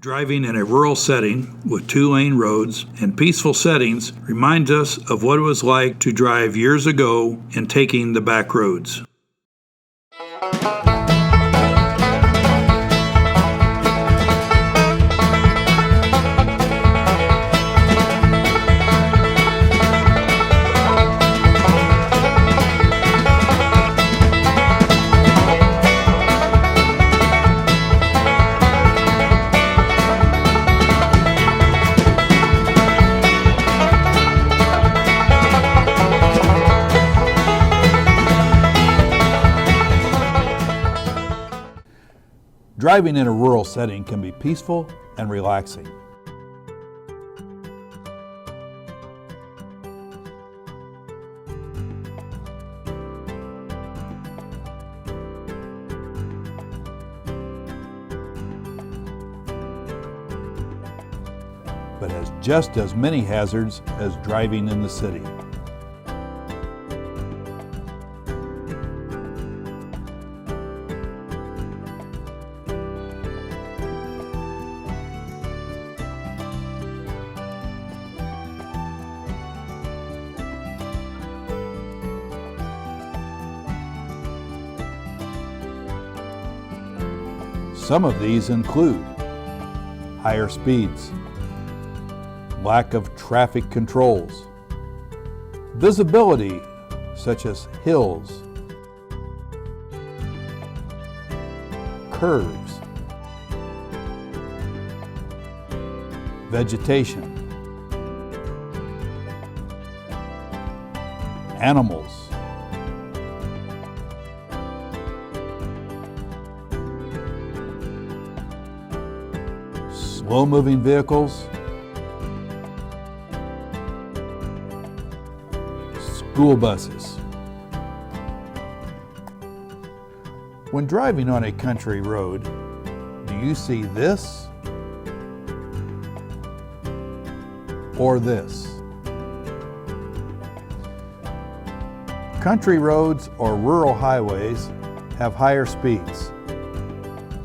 Driving in a rural setting with two-lane roads and peaceful settings reminds us of what it was like to drive years ago and taking the back roads. Driving in a rural setting can be peaceful and relaxing. But has just as many hazards as driving in the city. Some of these include higher speeds, lack of traffic controls, visibility such as hills, curves, vegetation, animals, slow-moving vehicles, school buses. When driving on a country road, do you see this or this? Country roads or rural highways have higher speeds.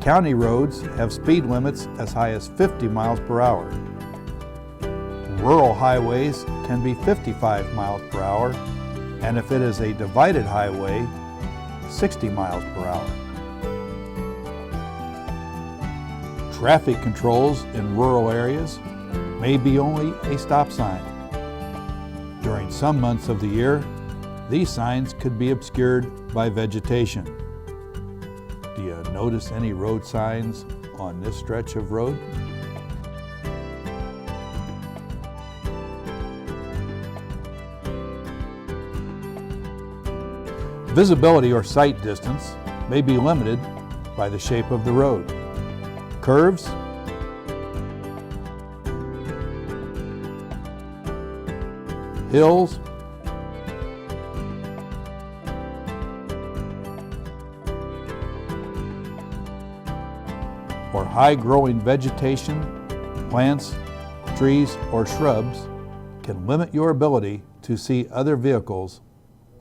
County roads have speed limits as high as 50 miles per hour. Rural highways can be 55 miles per hour, and if it is a divided highway, 60 miles per hour. Traffic controls in rural areas may be only a stop sign. During some months of the year, these signs could be obscured by vegetation. Do you notice any road signs on this stretch of road? Visibility or sight distance may be limited by the shape of the road. Curves, hills, or high-growing vegetation, plants, trees, or shrubs can limit your ability to see other vehicles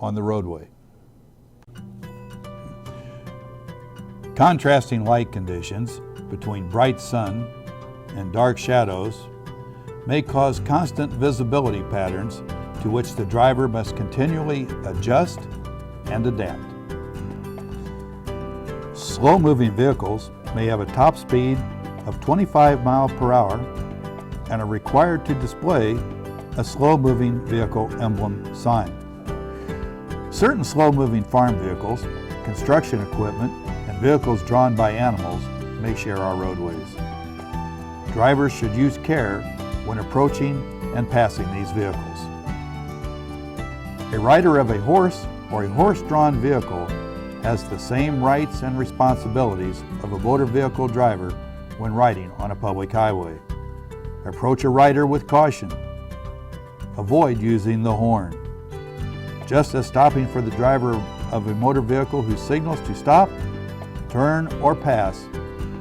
on the roadway. Contrasting light conditions between bright sun and dark shadows may cause constant visibility patterns to which the driver must continually adjust and adapt. Slow-moving vehicles may have a top speed of 25 miles per hour and are required to display a slow-moving vehicle emblem sign. Certain slow-moving farm vehicles, construction equipment, and vehicles drawn by animals may share our roadways. Drivers should use care when approaching and passing these vehicles. A rider of a horse or a horse-drawn vehicle has the same rights and responsibilities of a motor vehicle driver when riding on a public highway. Approach a rider with caution. Avoid using the horn. Just as stopping for the driver of a motor vehicle who signals to stop, turn, or pass,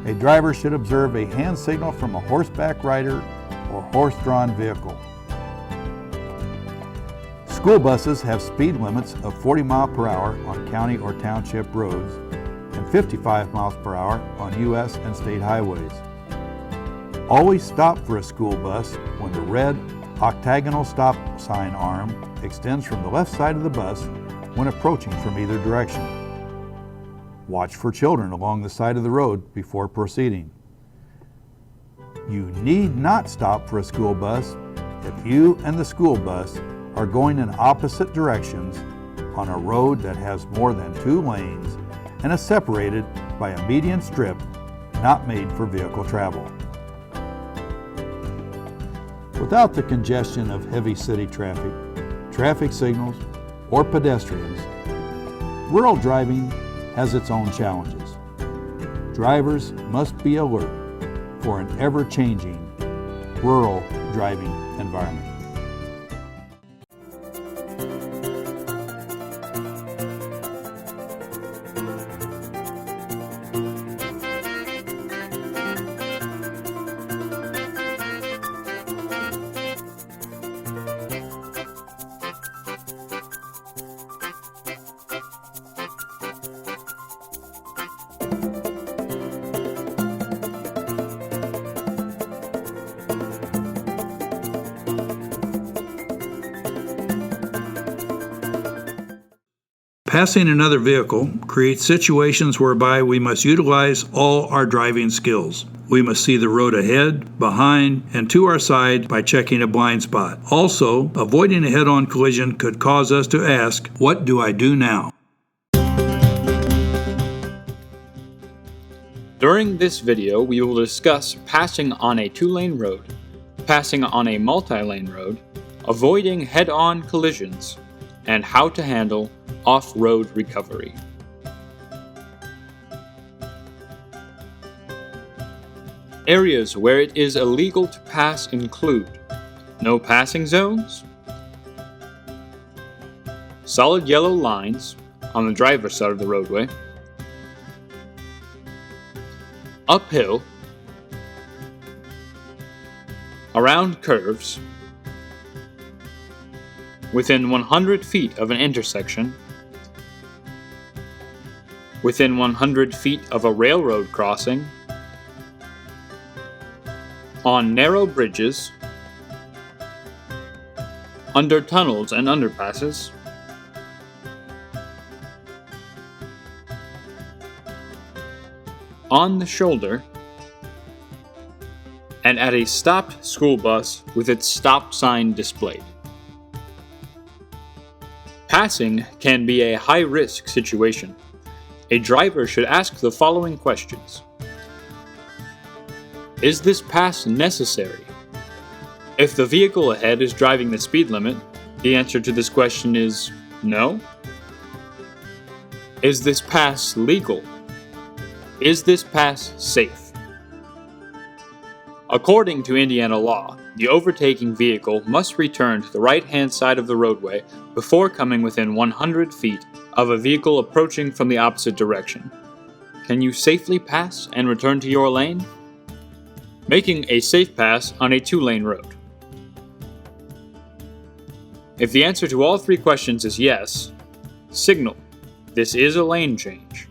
a driver should observe a hand signal from a horseback rider or horse-drawn vehicle. School buses have speed limits of 40 miles per hour on county or township roads and 55 miles per hour on U.S. and state highways. Always stop for a school bus when the red octagonal stop sign arm extends from the left side of the bus when approaching from either direction. Watch for children along the side of the road before proceeding. You need not stop for a school bus if you and the school bus are going in opposite directions on a road that has more than 2 lanes and is separated by a median strip not made for vehicle travel. Without the congestion of heavy city traffic, traffic signals, or pedestrians, rural driving has its own challenges. Drivers must be alert for an ever-changing rural driving environment. Passing another vehicle creates situations whereby we must utilize all our driving skills. We must see the road ahead, behind, and to our side by checking a blind spot. Also, avoiding a head-on collision could cause us to ask, "What do I do now?" During this video, we will discuss passing on a 2-lane road, passing on a multi-lane road, avoiding head-on collisions, and how to handle off-road recovery. Areas where it is illegal to pass include no passing zones, solid yellow lines on the driver's side of the roadway, uphill, around curves, within 100 feet of an intersection, within 100 feet of a railroad crossing, on narrow bridges, under tunnels and underpasses, on the shoulder, and at a stopped school bus with its stop sign displayed. Passing can be a high-risk situation. A driver should ask the following questions. Is this pass necessary? If the vehicle ahead is driving the speed limit, the answer to this question is no. Is this pass legal? Is this pass safe? According to Indiana law, the overtaking vehicle must return to the right-hand side of the roadway before coming within 100 feet of a vehicle approaching from the opposite direction. Can you safely pass and return to your lane? Making a safe pass on a 2-lane road. If the answer to all 3 questions is yes, signal. This is a lane change.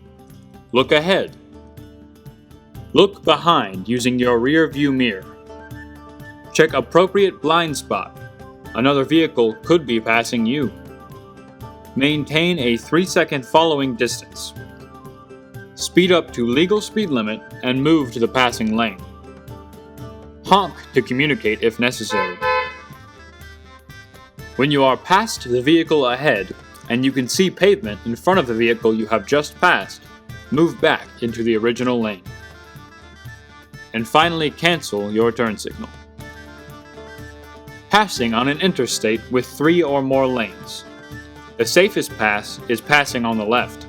Look ahead. Look behind using your rear view mirror. Check appropriate blind spot. Another vehicle could be passing you. Maintain a 3-second following distance. Speed up to legal speed limit and move to the passing lane. Honk to communicate if necessary. When you are past the vehicle ahead and you can see pavement in front of the vehicle you have just passed, move back into the original lane. And finally, cancel your turn signal. Passing on an interstate with 3 or more lanes. The safest pass is passing on the left.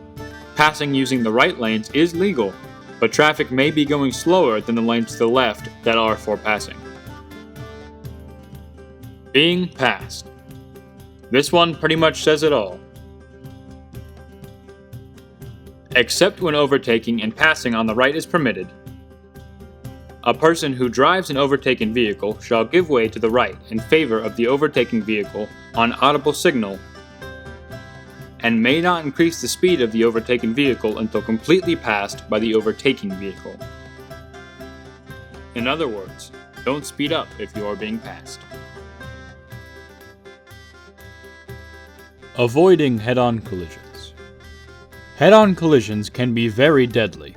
Passing using the right lanes is legal, but traffic may be going slower than the lanes to the left that are for passing. Being passed. This one pretty much says it all. Except when overtaking and passing on the right is permitted, a person who drives an overtaken vehicle shall give way to the right in favor of the overtaking vehicle on audible signal and may not increase the speed of the overtaken vehicle until completely passed by the overtaking vehicle. In other words, Don't speed up if you are being passed. Avoiding head-on collisions. Head-on collisions can be very deadly.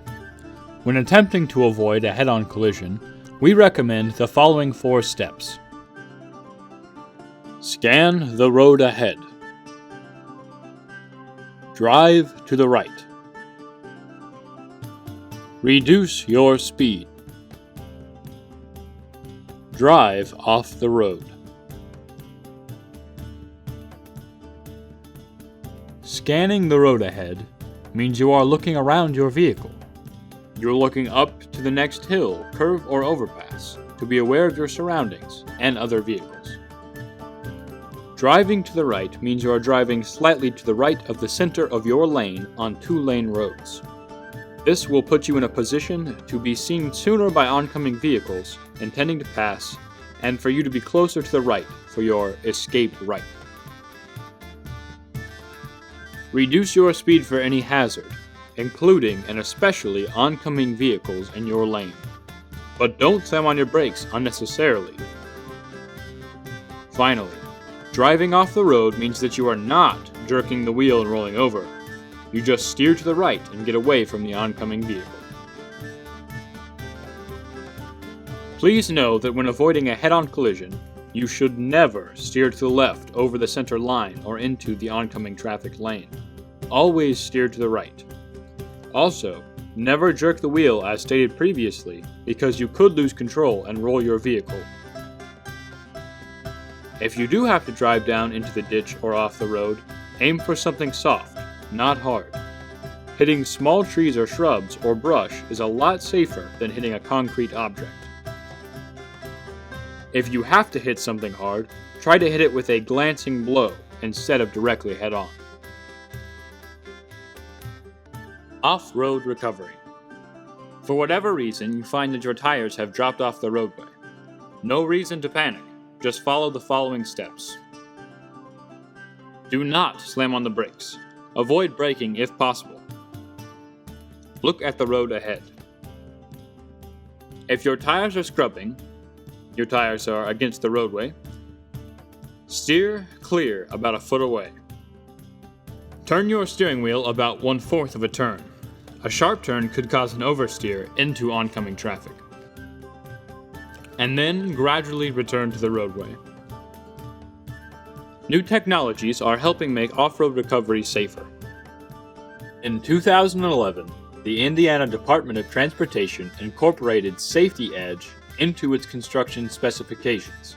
When attempting to avoid a head-on collision, we recommend the following 4 steps. Scan the road ahead. Drive to the right. Reduce your speed. Drive off the road. Scanning the road ahead means you are looking around your vehicle. You're looking up to the next hill, curve, or overpass to be aware of your surroundings and other vehicles. Driving to the right means you are driving slightly to the right of the center of your lane on 2-lane roads. This will put you in a position to be seen sooner by oncoming vehicles intending to pass, and for you to be closer to the right for your escape right. Reduce your speed for any hazard, including and especially oncoming vehicles in your lane. But don't slam on your brakes unnecessarily. Finally, driving off the road means that you are not jerking the wheel and rolling over. You just steer to the right and get away from the oncoming vehicle. Please know that when avoiding a head-on collision, you should never steer to the left over the center line or into the oncoming traffic lane. Always steer to the right. Also, never jerk the wheel as stated previously, because you could lose control and roll your vehicle. If you do have to drive down into the ditch or off the road, aim for something soft, not hard. Hitting small trees or shrubs or brush is a lot safer than hitting a concrete object. If you have to hit something hard, try to hit it with a glancing blow instead of directly head-on. Off-road recovery. For whatever reason you find that your tires have dropped off the roadway. No reason to panic, just follow the following steps. Do not slam on the brakes. Avoid braking if possible. Look at the road ahead. If your tires are scrubbing, your tires are against the roadway, steer clear about a foot away. Turn your steering wheel about 1/4 of a turn. A sharp turn could cause an oversteer into oncoming traffic. And then gradually return to the roadway. New technologies are helping make off-road recovery safer. In 2011, the Indiana Department of Transportation incorporated Safety Edge into its construction specifications.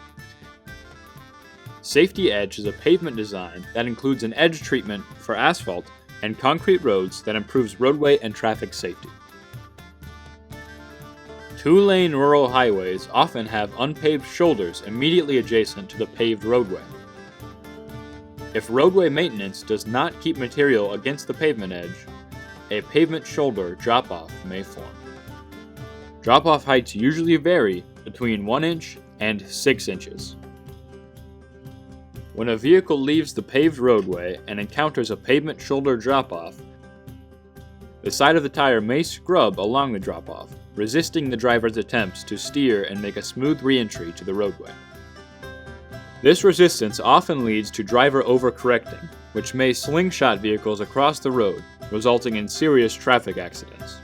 Safety Edge is a pavement design that includes an edge treatment for asphalt and concrete roads that improves roadway and traffic safety. 2-lane rural highways often have unpaved shoulders immediately adjacent to the paved roadway. If roadway maintenance does not keep material against the pavement edge, a pavement shoulder drop-off may form. Drop-off heights usually vary between 1 inch and 6 inches. When a vehicle leaves the paved roadway and encounters a pavement shoulder drop-off, the side of the tire may scrub along the drop-off, resisting the driver's attempts to steer and make a smooth re-entry to the roadway. This resistance often leads to driver overcorrecting, which may slingshot vehicles across the road, resulting in serious traffic accidents.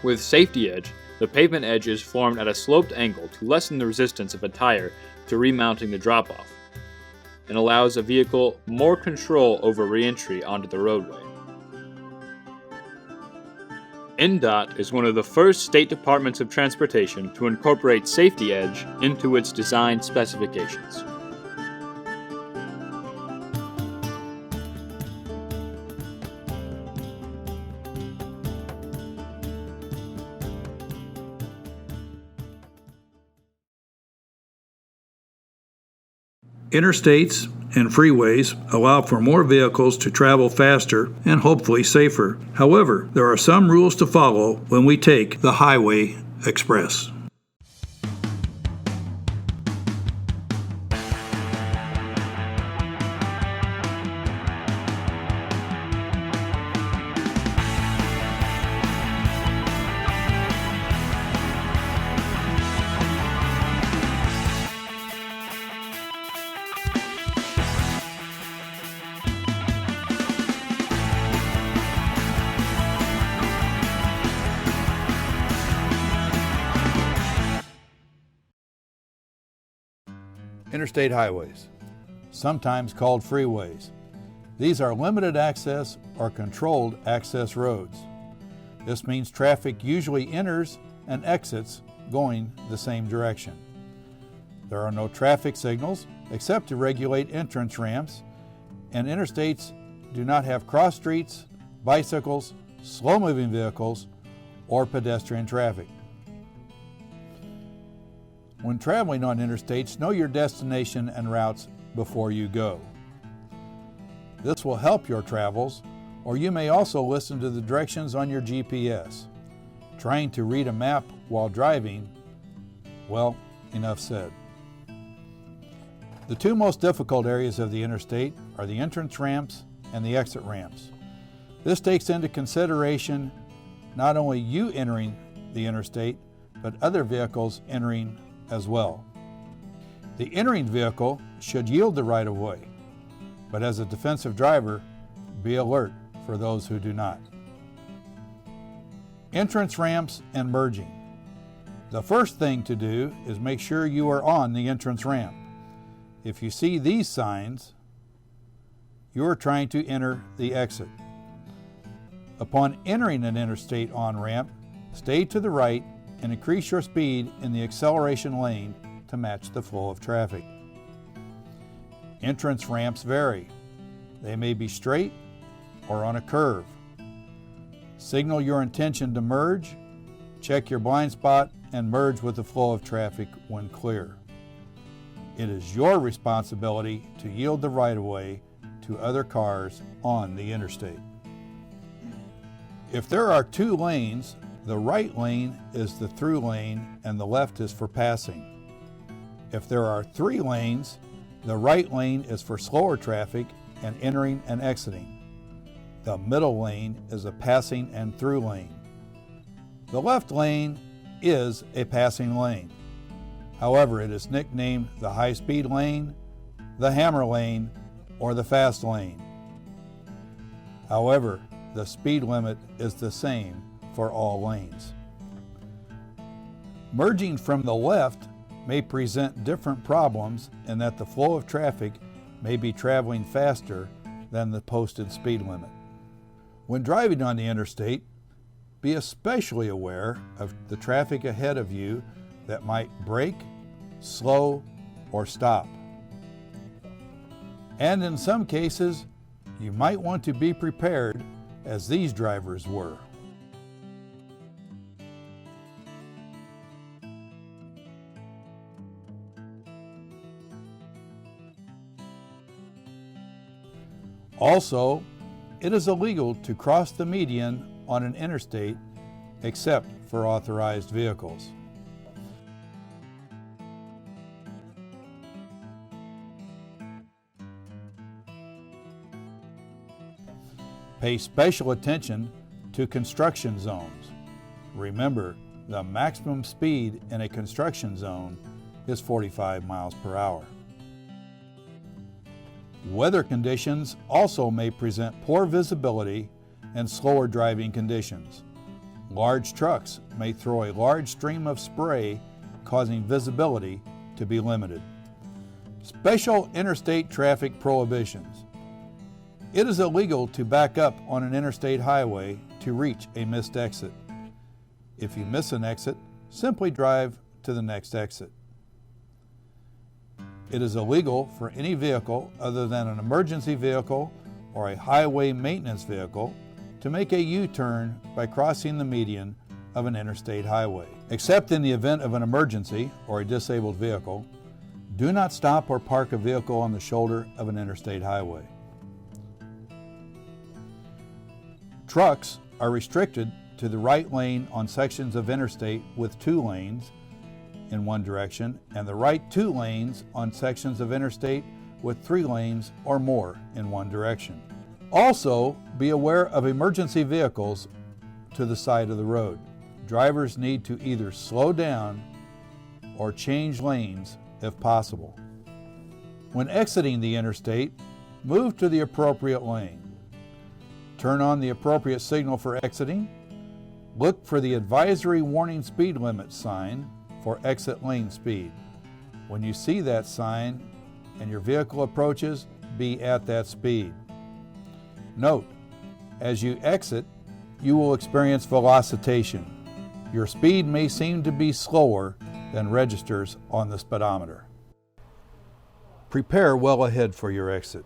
With Safety Edge, the pavement edge is formed at a sloped angle to lessen the resistance of a tire to remounting the drop-off, and allows a vehicle more control over re-entry onto the roadway. NDOT is one of the first state departments of transportation to incorporate Safety Edge into its design specifications. Interstates and freeways allow for more vehicles to travel faster and hopefully safer. However, there are some rules to follow when we take the Highway Express. Interstate highways, sometimes called freeways. These are limited access or controlled access roads. This means traffic usually enters and exits going the same direction. There are no traffic signals except to regulate entrance ramps, and interstates do not have cross streets, bicycles, slow-moving vehicles, or pedestrian traffic. When traveling on interstates, know your destination and routes before you go. This will help your travels, or you may also listen to the directions on your GPS. Trying to read a map while driving, well, enough said. The two most difficult areas of the interstate are the entrance ramps and the exit ramps. This takes into consideration not only you entering the interstate, but other vehicles entering as well. The entering vehicle should yield the right-of-way, but as a defensive driver, be alert for those who do not. Entrance ramps and merging. The first thing to do is make sure you are on the entrance ramp. If you see these signs, you are trying to enter the exit. Upon entering an interstate on-ramp, stay to the right and increase your speed in the acceleration lane to match the flow of traffic. Entrance ramps vary. They may be straight or on a curve. Signal your intention to merge, check your blind spot, and merge with the flow of traffic when clear. It is your responsibility to yield the right-of-way to other cars on the interstate. If there are two lanes, the right lane is the through lane and the left is for passing. If there are three lanes, the right lane is for slower traffic and entering and exiting. The middle lane is a passing and through lane. The left lane is a passing lane. However, it is nicknamed the high-speed lane, the hammer lane, or the fast lane. However, the speed limit is the same for all lanes. Merging from the left may present different problems in that the flow of traffic may be traveling faster than the posted speed limit. When driving on the interstate, be especially aware of the traffic ahead of you that might brake, slow, or stop. And in some cases, you might want to be prepared as these drivers were. Also, it is illegal to cross the median on an interstate except for authorized vehicles. Pay special attention to construction zones. Remember, the maximum speed in a construction zone is 45 miles per hour. Weather conditions also may present poor visibility and slower driving conditions. Large trucks may throw a large stream of spray, causing visibility to be limited. Special interstate traffic prohibitions. It is illegal to back up on an interstate highway to reach a missed exit. If you miss an exit, simply drive to the next exit. It is illegal for any vehicle other than an emergency vehicle or a highway maintenance vehicle to make a U-turn by crossing the median of an interstate highway. Except in the event of an emergency or a disabled vehicle, do not stop or park a vehicle on the shoulder of an interstate highway. Trucks are restricted to the right lane on sections of interstate with 2 lanes in one direction and the right 2 lanes on sections of interstate with 3 lanes or more in one direction. Also, be aware of emergency vehicles to the side of the road. Drivers need to either slow down or change lanes if possible. When exiting the interstate, move to the appropriate lane. Turn on the appropriate signal for exiting. Look for the advisory warning speed limit sign for exit lane speed. When you see that sign and your vehicle approaches, be at that speed. Note, as you exit, you will experience velocitation. Your speed may seem to be slower than registers on the speedometer. Prepare well ahead for your exit.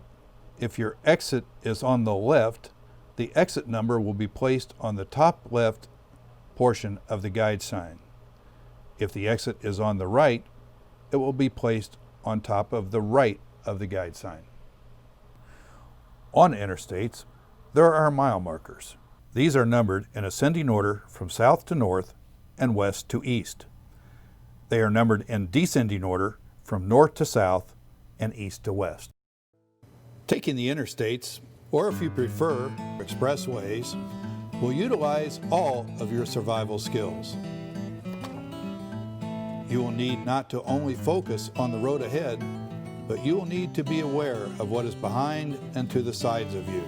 If your exit is on the left, the exit number will be placed on the top left portion of the guide sign. If the exit is on the right, it will be placed on top of the right of the guide sign. On interstates, there are mile markers. These are numbered in ascending order from south to north and west to east. They are numbered in descending order from north to south and east to west. Taking the interstates, or if you prefer, expressways, will utilize all of your survival skills. You will need not to only focus on the road ahead, but you will need to be aware of what is behind and to the sides of you.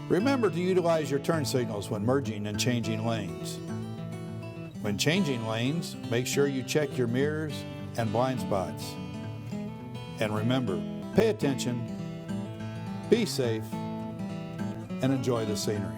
Remember to utilize your turn signals when merging and changing lanes. When changing lanes, make sure you check your mirrors and blind spots. And remember, pay attention, be safe, and enjoy the scenery.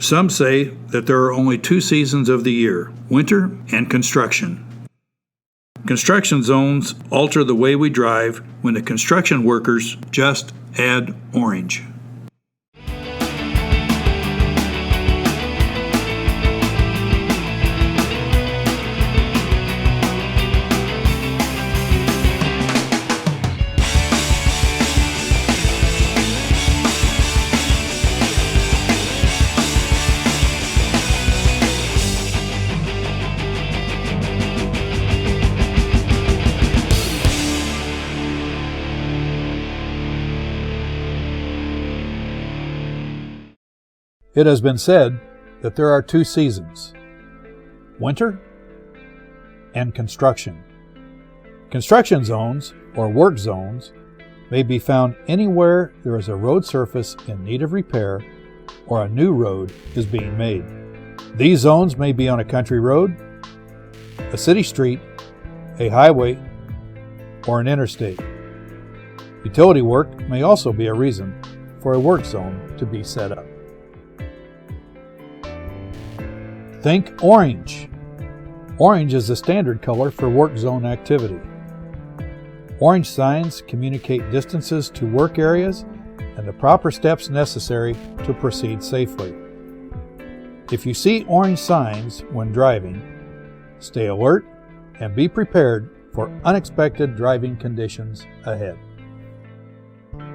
Some say that there are only two seasons of the year, winter and construction. Construction zones alter the way we drive when the construction workers just add orange. It has been said that there are two seasons, winter and construction. Construction zones, or work zones, may be found anywhere there is a road surface in need of repair or a new road is being made. These zones may be on a country road, a city street, a highway, or an interstate. Utility work may also be a reason for a work zone to be set up. Think orange. Orange is the standard color for work zone activity. Orange signs communicate distances to work areas and the proper steps necessary to proceed safely. If you see orange signs when driving, stay alert and be prepared for unexpected driving conditions ahead.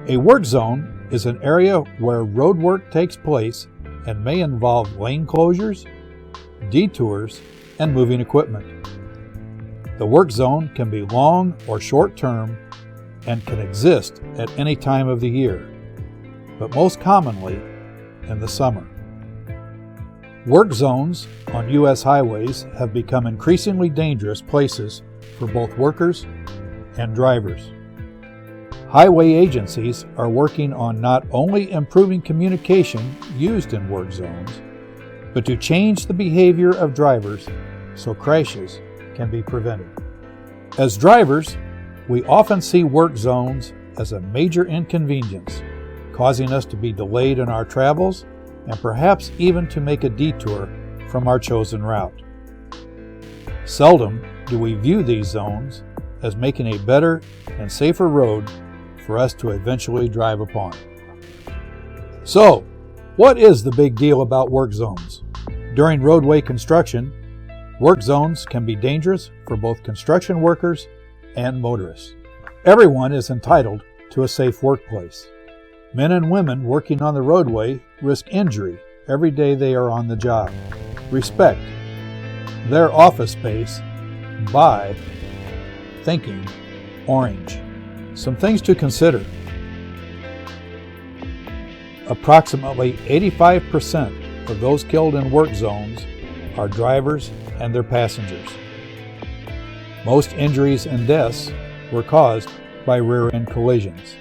A work zone is an area where road work takes place and may involve lane closures, detours, and moving equipment. The work zone can be long or short term and can exist at any time of the year, but most commonly in the summer. Work zones on U.S. highways have become increasingly dangerous places for both workers and drivers. Highway agencies are working on not only improving communication used in work zones, but to change the behavior of drivers so crashes can be prevented. As drivers, we often see work zones as a major inconvenience, causing us to be delayed in our travels and perhaps even to make a detour from our chosen route. Seldom do we view these zones as making a better and safer road for us to eventually drive upon. So, what is the big deal about work zones? During roadway construction, work zones can be dangerous for both construction workers and motorists. Everyone is entitled to a safe workplace. Men and women working on the roadway risk injury every day they are on the job. Respect their office space by thinking orange. Some things to consider. Approximately 85% of those killed in work zones are drivers and their passengers. Most injuries and deaths were caused by rear-end collisions.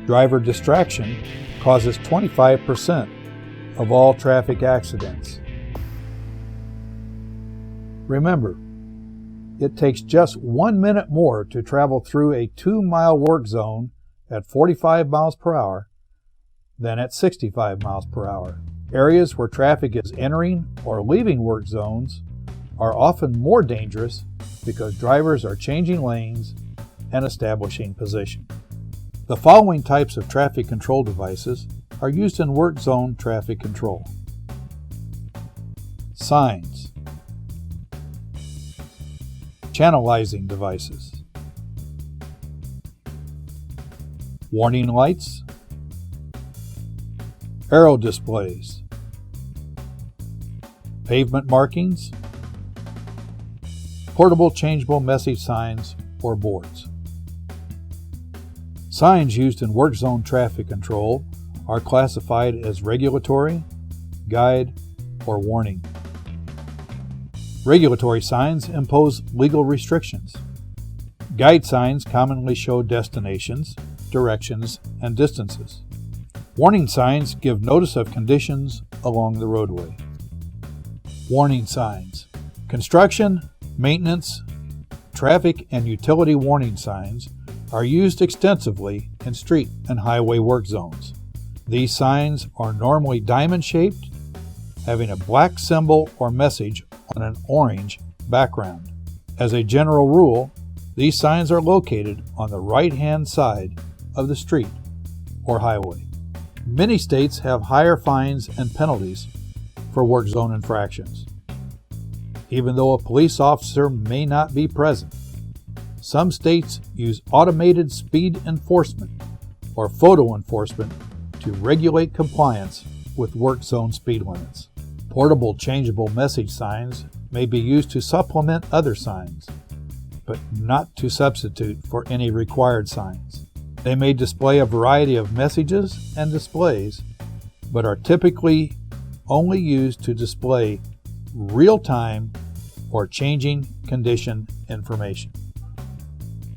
Driver distraction causes 25% of all traffic accidents. Remember, it takes just 1 minute more to travel through a 2-mile work zone at 45 miles per hour than at 65 miles per hour. Areas where traffic is entering or leaving work zones are often more dangerous because drivers are changing lanes and establishing position. The following types of traffic control devices are used in work zone traffic control. Signs, channelizing devices, warning lights, arrow displays, pavement markings, portable changeable message signs or boards. Signs used in work zone traffic control are classified as regulatory, guide, or warning. Regulatory signs impose legal restrictions. Guide signs commonly show destinations, directions, and distances. Warning signs give notice of conditions along the roadway. Warning signs. Construction, maintenance, traffic, and utility warning signs are used extensively in street and highway work zones. These signs are normally diamond-shaped, having a black symbol or message on an orange background. As a general rule, these signs are located on the right-hand side of the street or highway. Many states have higher fines and penalties for work zone infractions. Even though a police officer may not be present, some states use automated speed enforcement or photo enforcement to regulate compliance with work zone speed limits. Portable changeable message signs may be used to supplement other signs, but not to substitute for any required signs. They may display a variety of messages and displays, but are typically only used to display real-time or changing condition information.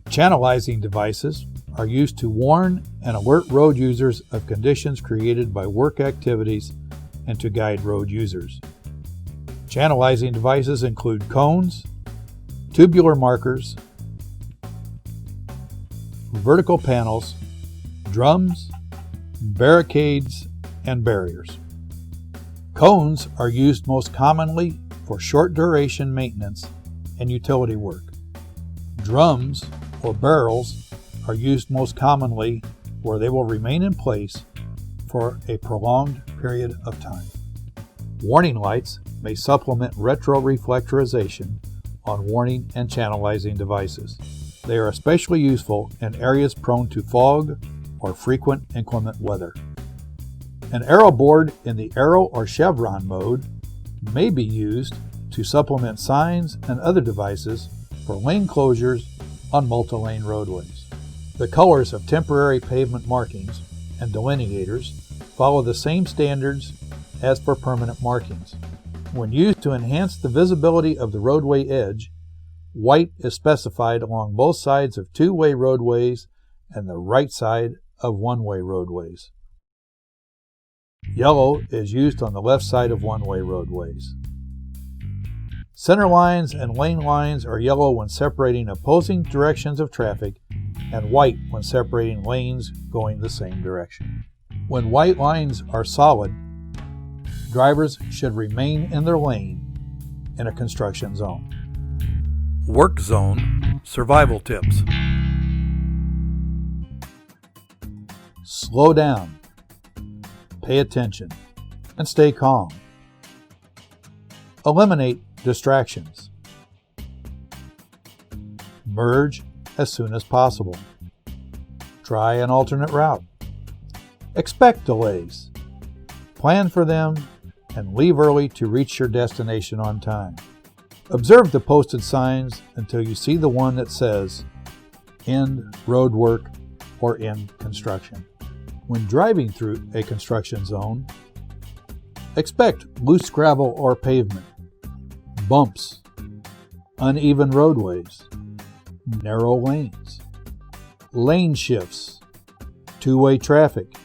Channelizing devices are used to warn and alert road users of conditions created by work activities and to guide road users. Channelizing devices include cones, tubular markers, vertical panels, drums, barricades, and barriers. Cones are used most commonly for short duration maintenance and utility work. Drums or barrels are used most commonly where they will remain in place for a prolonged period of time. Warning lights may supplement retroreflectorization on warning and channelizing devices. They are especially useful in areas prone to fog or frequent inclement weather. An arrow board in the arrow or chevron mode may be used to supplement signs and other devices for lane closures on multi-lane roadways. The colors of temporary pavement markings and delineators follow the same standards as for permanent markings. When used to enhance the visibility of the roadway edge, white is specified along both sides of two-way roadways and the right side of one-way roadways. Yellow is used on the left side of one-way roadways. Center lines and lane lines are yellow when separating opposing directions of traffic and white when separating lanes going the same direction. When white lines are solid, drivers should remain in their lane in a construction zone. Work zone survival tips. Slow down, pay attention, and stay calm. Eliminate distractions. Merge as soon as possible. Try an alternate route. Expect delays. plan for them, and leave early to reach your destination on time. Observe the posted signs until you see the one that says End Road Work or End Construction. When driving through a construction zone, expect loose gravel or pavement, bumps, uneven roadways, narrow lanes, lane shifts, two-way traffic,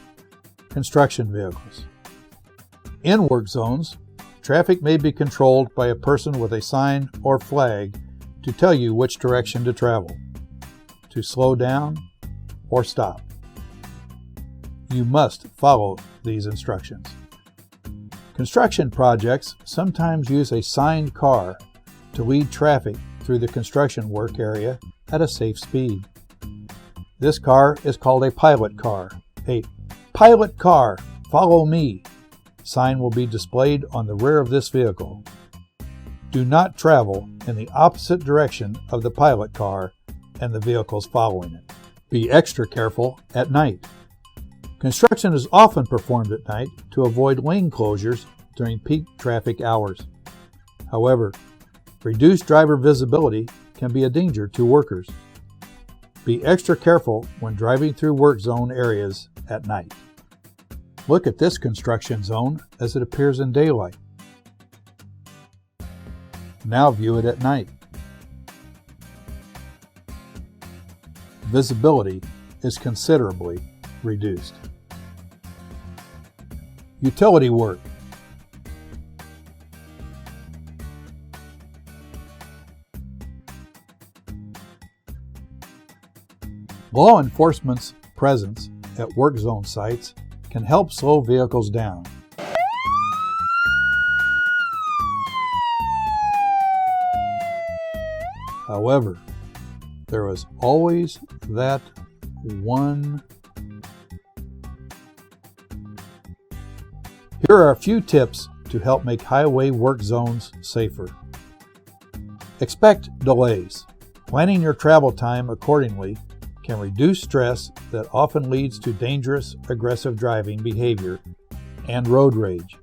construction vehicles. In work zones, traffic may be controlled by a person with a sign or flag to tell you which direction to travel, to slow down or stop. You must follow these instructions. Construction projects sometimes use a signed car to lead traffic through the construction work area at a safe speed. This car is called a pilot car. A pilot car, follow me sign will be displayed on the rear of this vehicle. Do not travel in the opposite direction of the pilot car and the vehicles following it. Be extra careful at night. Construction is often performed at night to avoid lane closures during peak traffic hours. However, reduced driver visibility can be a danger to workers. Be extra careful when driving through work zone areas at night. Look at this construction zone as it appears in daylight. Now view it at night. Visibility is considerably reduced. Utility work. Law enforcement's presence at work zone sites can help slow vehicles down. However, there is always that one. Here are a few tips to help make highway work zones safer. Expect delays. Planning your travel time accordingly can reduce stress that often leads to dangerous, aggressive driving behavior and road rage.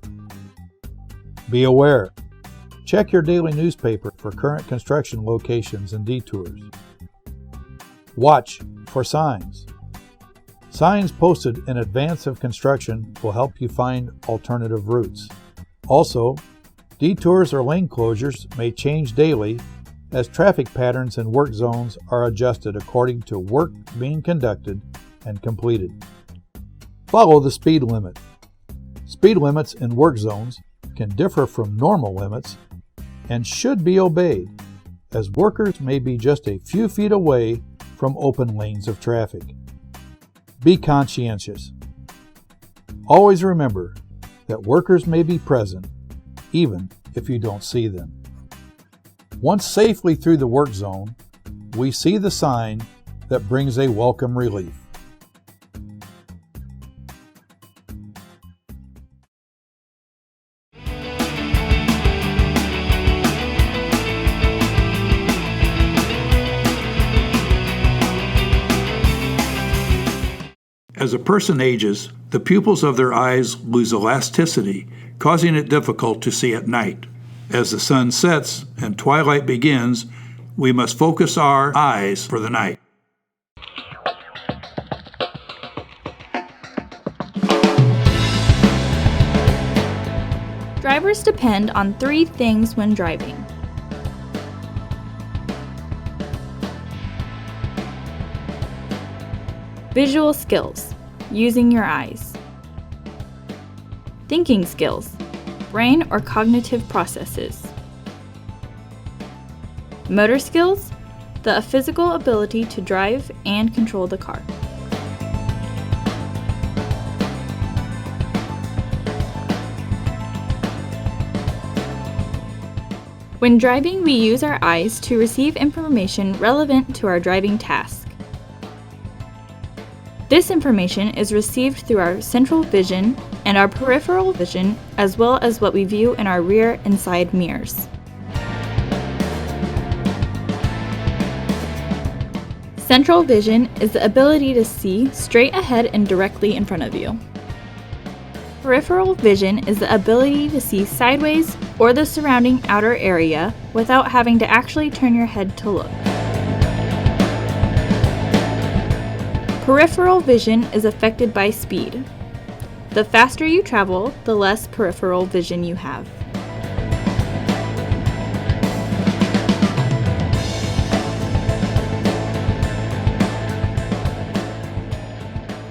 Be aware. Check your daily newspaper for current construction locations and detours. Watch for signs. Signs posted in advance of construction will help you find alternative routes. Also, detours or lane closures may change daily as traffic patterns in work zones are adjusted according to work being conducted and completed. Follow the speed limit. Speed limits in work zones can differ from normal limits and should be obeyed, as workers may be just a few feet away from open lanes of traffic. Be conscientious. Always remember that workers may be present even if you don't see them. Once safely through the work zone, we see the sign that brings a welcome relief. As a person ages, the pupils of their eyes lose elasticity, causing it difficult to see at night. As the sun sets and twilight begins, we must focus our eyes for the night. Drivers depend on 3 things when driving: visual skills, using your eyes; thinking skills, brain or cognitive processes; motor skills, the physical ability to drive and control the car. When driving, we use our eyes to receive information relevant to our driving task. This information is received through our central vision and our peripheral vision, as well as what we view in our rear and side mirrors. Central vision is the ability to see straight ahead and directly in front of you. Peripheral vision is the ability to see sideways or the surrounding outer area without having to actually turn your head to look. Peripheral vision is affected by speed. The faster you travel, the less peripheral vision you have.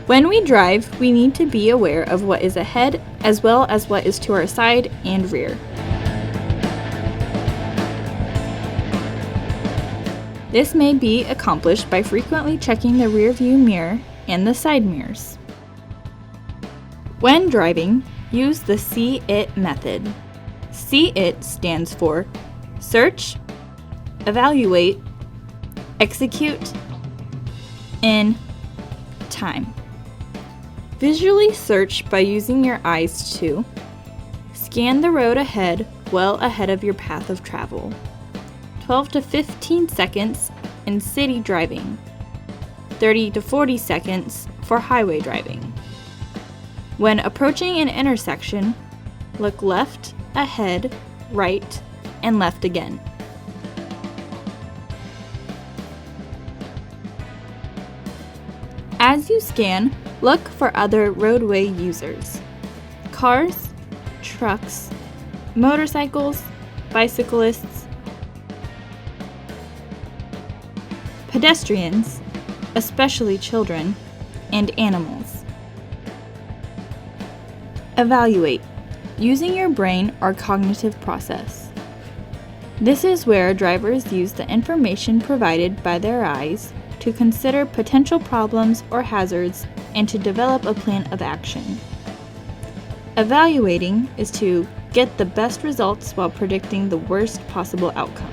When we drive, we need to be aware of what is ahead as well as what is to our side and rear. This may be accomplished by frequently checking the rear view mirror and the side mirrors. When driving, use the See-It method. See-It stands for search, evaluate, execute, in time. Visually search by using your eyes to scan the road ahead well ahead of your path of travel. 12 to 15 seconds in city driving. 30 to 40 seconds for highway driving. When approaching an intersection, look left, ahead, right, and left again. As you scan, look for other roadway users. Cars, trucks, motorcycles, bicyclists, pedestrians, especially children, and animals. Evaluate, using your brain or cognitive process. This is where drivers use the information provided by their eyes to consider potential problems or hazards and to develop a plan of action. Evaluating is to get the best results while predicting the worst possible outcome.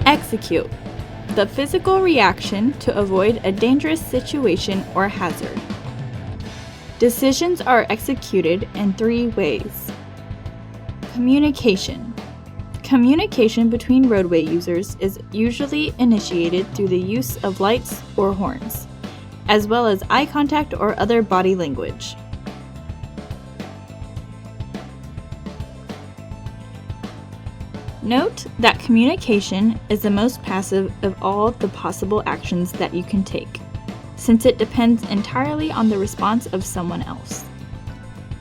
Execute, the physical reaction to avoid a dangerous situation or hazard. Decisions are executed in 3 ways. Communication. Communication between roadway users is usually initiated through the use of lights or horns, as well as eye contact or other body language. Note that communication is the most passive of all the possible actions that you can take, since it depends entirely on the response of someone else.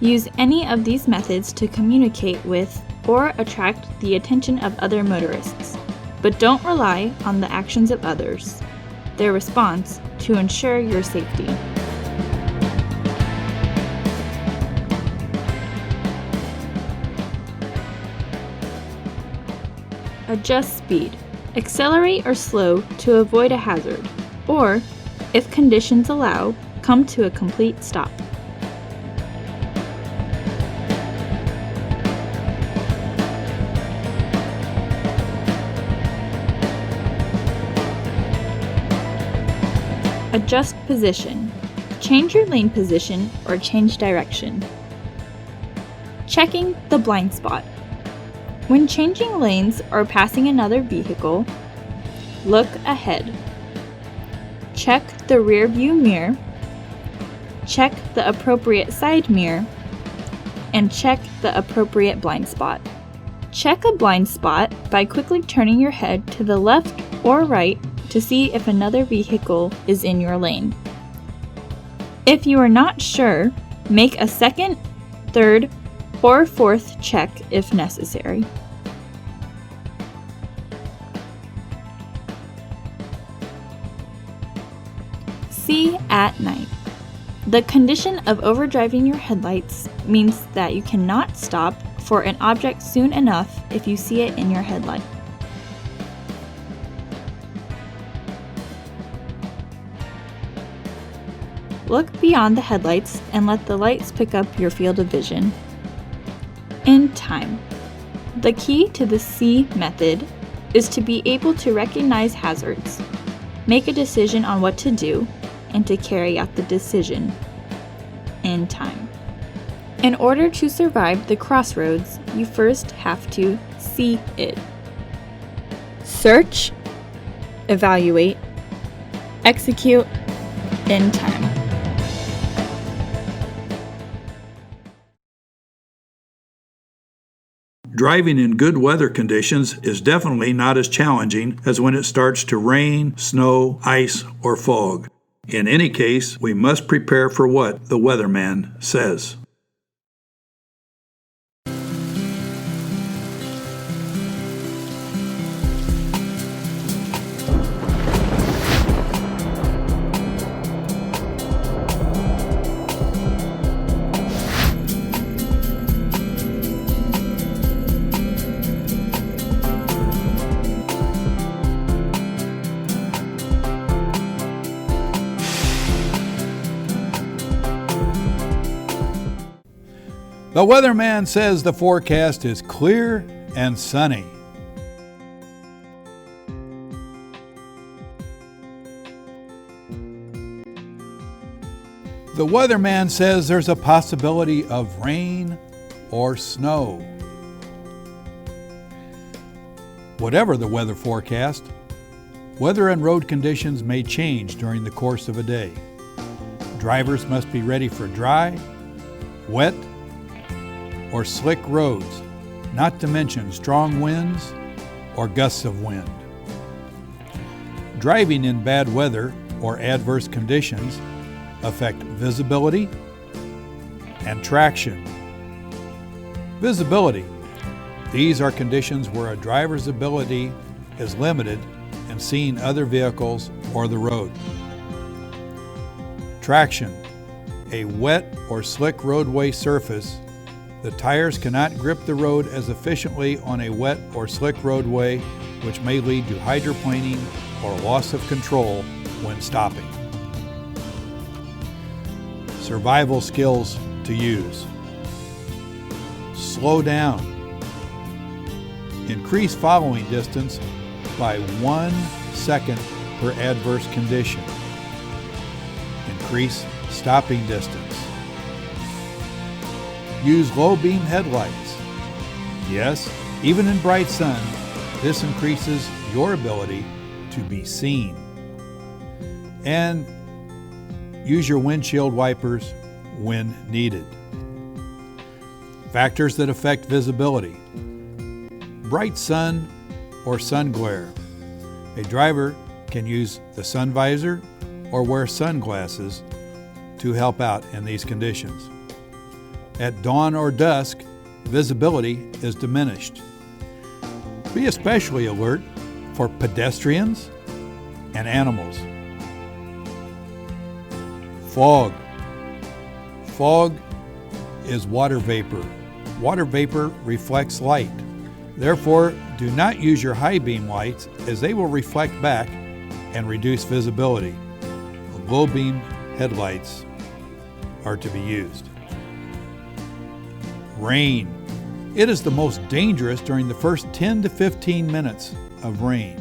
Use any of these methods to communicate with or attract the attention of other motorists, but don't rely on the actions of others, their response, to ensure your safety. Adjust speed. Accelerate or slow to avoid a hazard, or, if conditions allow, come to a complete stop. Adjust position. Change your lane position or change direction. Checking the blind spot. When changing lanes or passing another vehicle, look ahead. Check the rear view mirror. Check the appropriate side mirror. And check the appropriate blind spot. Check a blind spot by quickly turning your head to the left or right to see if another vehicle is in your lane. If you are not sure, make a second, third, or fourth check if necessary. See at night. The condition of overdriving your headlights means that you cannot stop for an object soon enough if you see it in your headlight. Look beyond the headlights and let the lights pick up your field of vision. In time. The key to the See method is to be able to recognize hazards, make a decision on what to do, and to carry out the decision in time. In order to survive the crossroads, you first have to see it. Search, evaluate, execute, in time. Driving in good weather conditions is definitely not as challenging as when it starts to rain, snow, ice, or fog. In any case, we must prepare for what the weatherman says. The weatherman says the forecast is clear and sunny. The weatherman says there's a possibility of rain or snow. Whatever the weather forecast, weather and road conditions may change during the course of a day. Drivers must be ready for dry, wet, or slick roads, not to mention strong winds or gusts of wind. Driving in bad weather or adverse conditions affect visibility and traction. Visibility. These are conditions where a driver's ability is limited in seeing other vehicles or the road. Traction. A wet or slick roadway surface. The tires cannot grip the road as efficiently on a wet or slick roadway, which may lead to hydroplaning or loss of control when stopping. Survival skills to use. Slow down. Increase following distance by 1 second per adverse condition. Increase stopping distance. Use low beam headlights. Yes, even in bright sun, this increases your ability to be seen. And use your windshield wipers when needed. Factors that affect visibility. Bright sun or sun glare. A driver can use the sun visor or wear sunglasses to help out in these conditions. At dawn or dusk, visibility is diminished. Be especially alert for pedestrians and animals. Fog. Fog is water vapor. Water vapor reflects light. Therefore, do not use your high beam lights as they will reflect back and reduce visibility. Low beam headlights are to be used. Rain. It is the most dangerous during the first 10 to 15 minutes of rain.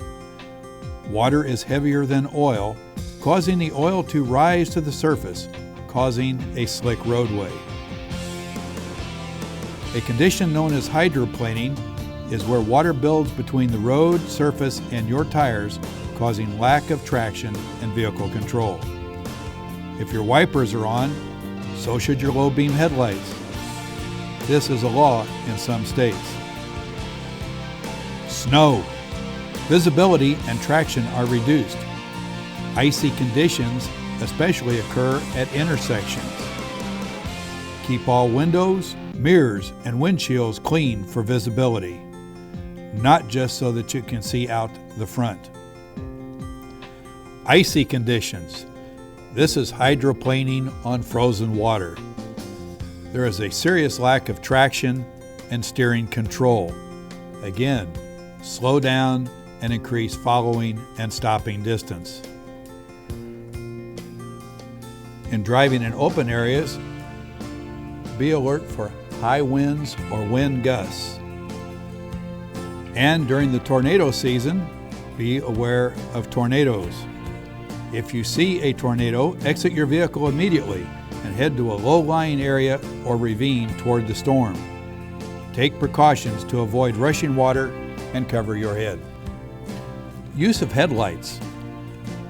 Water is heavier than oil, causing the oil to rise to the surface, causing a slick roadway. A condition known as hydroplaning is where water builds between the road surface and your tires, causing lack of traction and vehicle control. If your wipers are on, so should your low beam headlights. This is a law in some states. Snow. Visibility and traction are reduced. Icy conditions especially occur at intersections. Keep all windows, mirrors, and windshields clean for visibility, not just so that you can see out the front. Icy conditions. This is hydroplaning on frozen water. There is a serious lack of traction and steering control. Again, slow down and increase following and stopping distance. In driving in open areas, be alert for high winds or wind gusts. And during the tornado season, be aware of tornadoes. If you see a tornado, exit your vehicle immediately and head to a low-lying area or ravine toward the storm. Take precautions to avoid rushing water and cover your head. Use of headlights.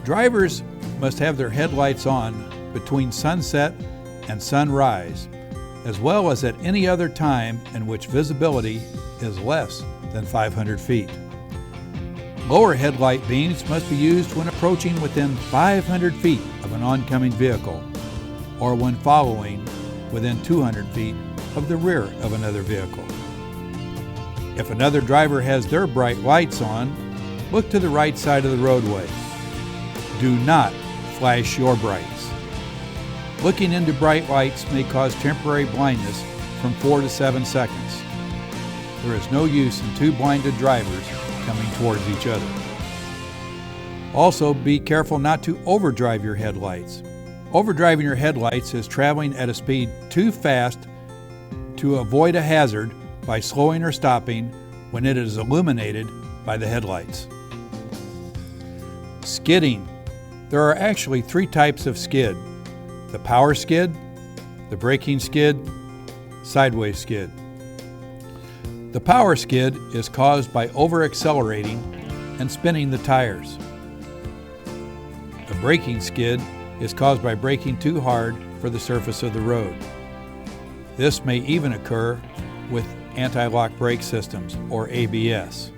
Drivers must have their headlights on between sunset and sunrise, as well as at any other time in which visibility is less than 500 feet. Lower headlight beams must be used when approaching within 500 feet of an oncoming vehicle, or when following within 200 feet of the rear of another vehicle. If another driver has their bright lights on, look to the right side of the roadway. Do not flash your brights. Looking into bright lights may cause temporary blindness from 4 to 7 seconds. There is no use in two blinded drivers coming towards each other. Also, be careful not to overdrive your headlights. Overdriving your headlights is traveling at a speed too fast to avoid a hazard by slowing or stopping when it is illuminated by the headlights. Skidding. There are actually 3 types of skid: the power skid, the braking skid, sideways skid. The power skid is caused by over-accelerating and spinning the tires. The braking skid is caused by braking too hard for the surface of the road. This may even occur with anti-lock brake systems, or ABS.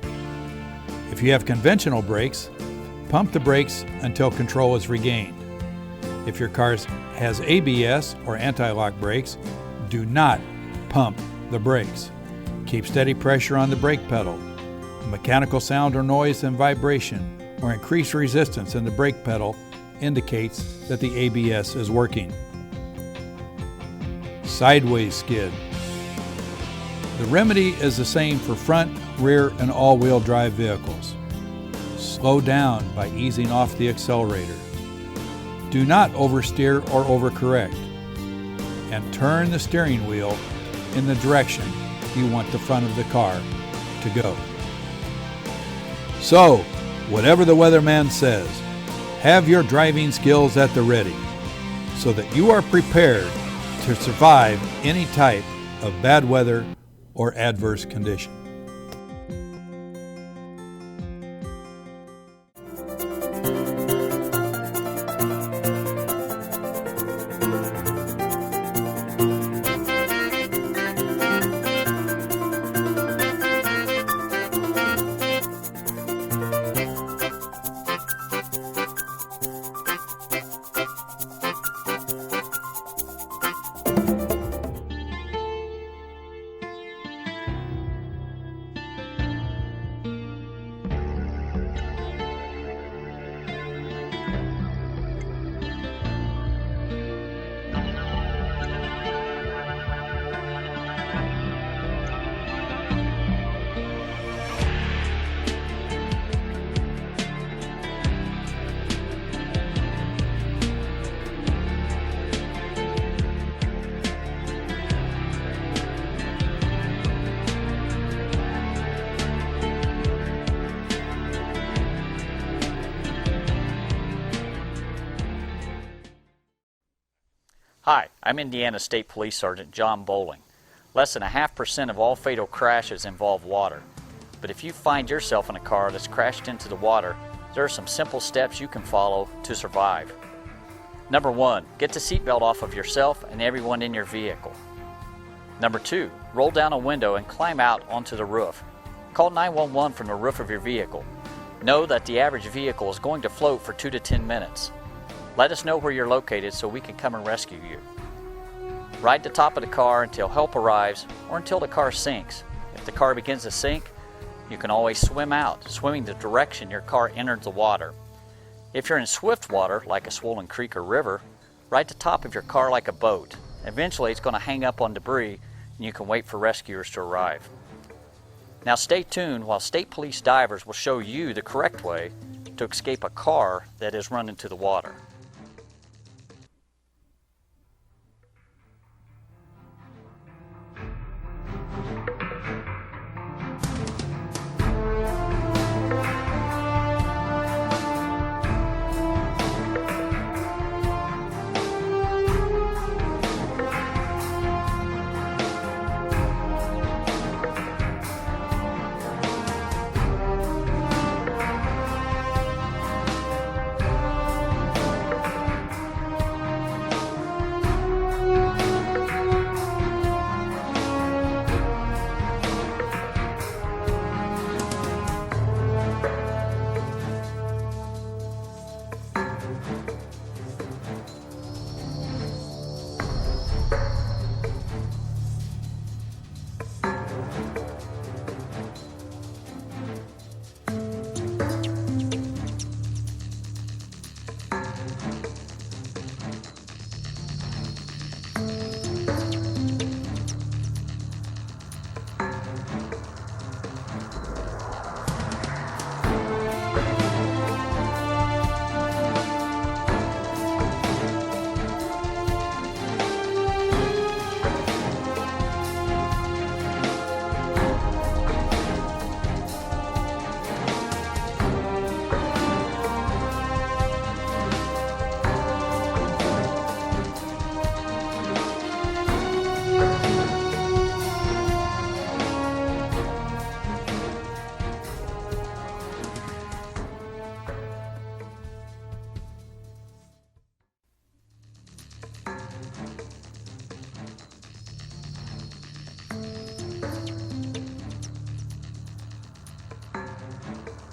If you have conventional brakes, pump the brakes until control is regained. If your car has ABS or anti-lock brakes, do not pump the brakes. Keep steady pressure on the brake pedal. A mechanical sound or noise and vibration or increased resistance in the brake pedal indicates that the ABS is working. Sideways skid. The remedy is the same for front, rear, and all-wheel drive vehicles. Slow down by easing off the accelerator. Do not oversteer or overcorrect. And turn the steering wheel in the direction you want the front of the car to go. So, whatever the weatherman says, have your driving skills at the ready so that you are prepared to survive any type of bad weather or adverse condition. Hi, I'm Indiana State Police Sergeant John Bowling. Less than 0.5% of all fatal crashes involve water. But if you find yourself in a car that's crashed into the water, there are some simple steps you can follow to survive. Number 1, get the seatbelt off of yourself and everyone in your vehicle. Number 2, roll down a window and climb out onto the roof. Call 911 from the roof of your vehicle. Know that the average vehicle is going to float for 2 to 10 minutes. Let us know where you're located so we can come and rescue you. Ride the top of the car until help arrives or until the car sinks. If the car begins to sink, you can always swim out, swimming the direction your car entered the water. If you're in swift water, like a swollen creek or river, ride the top of your car like a boat. Eventually it's going to hang up on debris and you can wait for rescuers to arrive. Now stay tuned while state police divers will show you the correct way to escape a car that is run into the water.